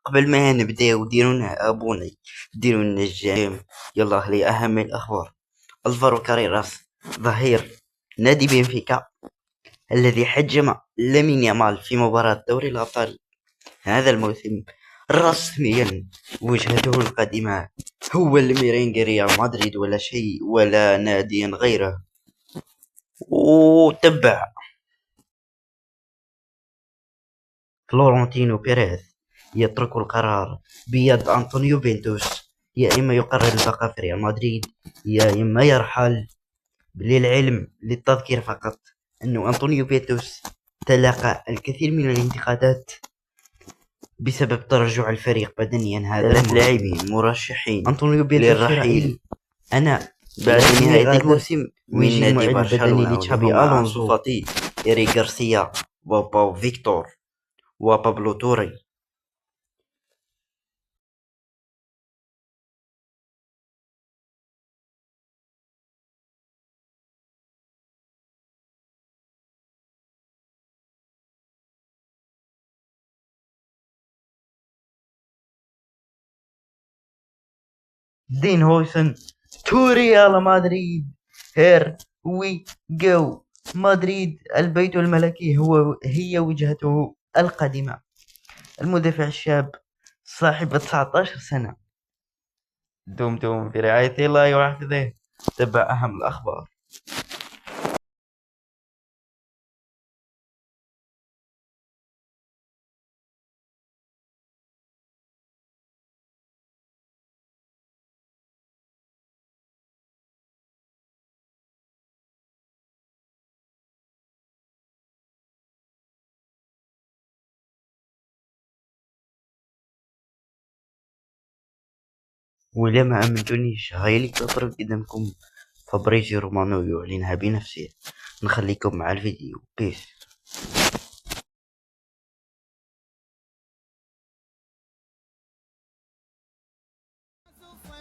قبل ما نبداو ديرونا ابوني، ديرونا الجيم. يلا لأهم الأخبار. ألفارو كاريراس ظهير نادي بنفيكا الذي حجم لامين يامال في مباراة دوري الأبطال هذا الموسم رسميا وجهته القادمة هو الميرينغ ريال مدريد ولا شيء ولا نادي غيره. وتبع فلورنتينو بيريز يترك القرار بيد أنطونيو بينتوس، يا إما يقرر البقاء في ريال مدريد يا إما يرحل. للعلم للتذكير فقط أن أنطونيو بينتوس تلقى الكثير من الانتقادات بسبب تراجع الفريق بدنيا. هذا ثلاث لاعبين مرشحين أنطونيو بينتوس للرحيل أنا بعد نهاية الموسم من نادي برشلونة، وهم أنسو فاتي، إيريك غارسيا، وباو فيكتور، وبابلو توري. دين هويسن تو ريال مدريد. هير وي جو. مدريد البيت الملكي هي وجهته القادمة. المدافع الشاب صاحب 19 سنة دمتم في رعاية الله وحفظه. تبع أهم الأخبار. وإذا ما أمنتونيش هايلي تطرق قدامكم فابريزيو رومانو يعلنها بنفسه. نخليكم مع الفيديو. بيس.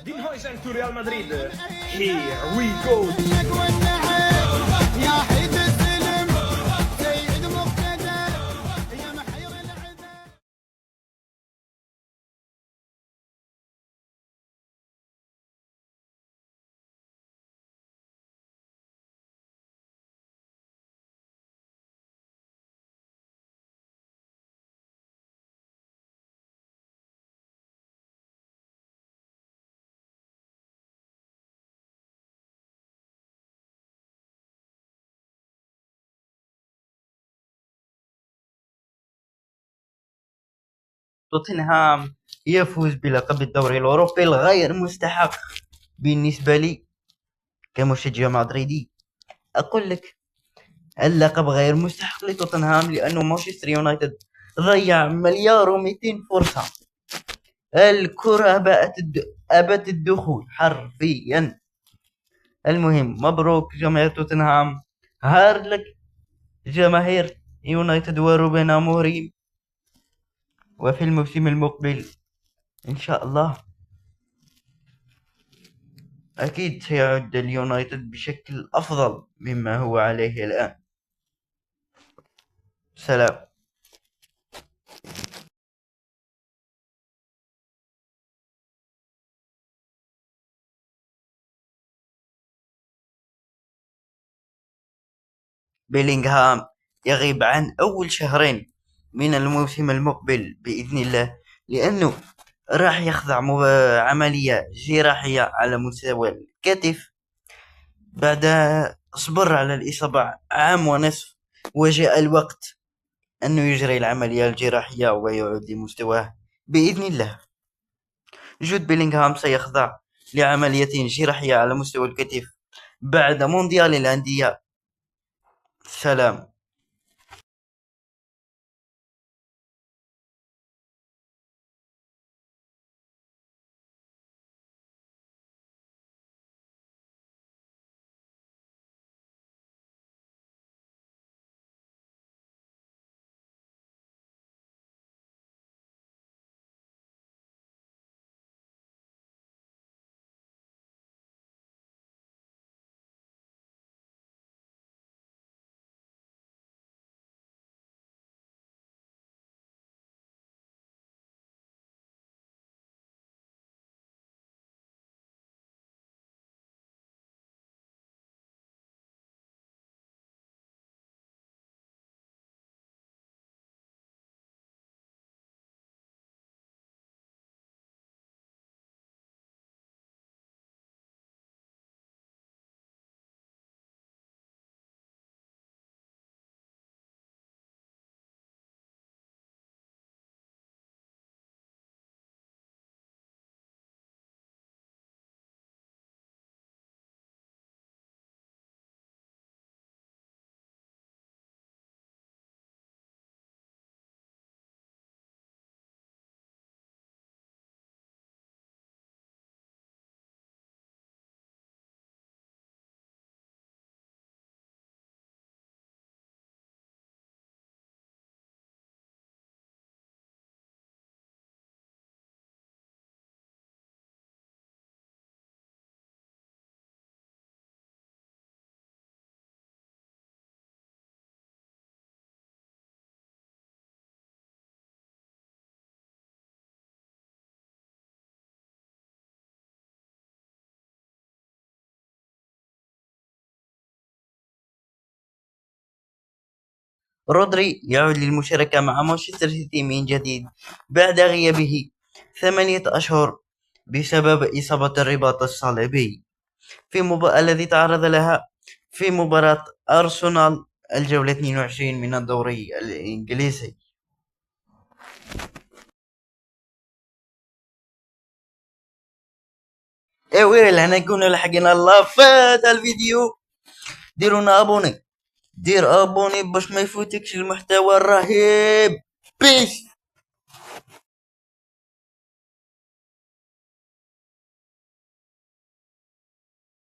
Dean Huijsen to Real Madrid. Here we go. توتنهام يفوز بلقب الدوري الأوروبي الغير مستحق. بالنسبة لي كمشجع مدريدي أقول لك اللقب غير مستحق لتوتنهام، لأنه مانشستر يونايتد ضيع مليار و200 فرصة. الكرة أبت الدخول حرفيا. المهم مبروك جماهير توتنهام. هارد لك جماهير يونايتد وروبن أموريم. وفي الموسم المقبل إن شاء الله أكيد سيعود اليونايتد بشكل أفضل مما هو عليه الآن. سلام. بيلينغهام يغيب عن أول شهرين من الموسم المقبل بإذن الله، لأنه راح يخضع عملية جراحية على مستوى الكتف. بعد صبر على الإصابة عام ونصف، وجاء الوقت أنه يجري العملية الجراحية ويعود لمستواه بإذن الله. جود بيلينغهام سيخضع لعملية جراحية على مستوى الكتف بعد مونديال الأندية. سلام. رودري يعود للمشاركة مع مانشستر سيتي من جديد بعد غيابه 8 أشهر بسبب إصابة الرباط الصليبي الذي تعرض لها في مباراة أرسنال الجولة 22 من الدوري الإنجليزي. ويل هنا كنا لحقنا الله في هذا الفيديو. ديرونا ابوني، دير ابوني باش ما يفوتكش المحتوى الرهيب. بيس.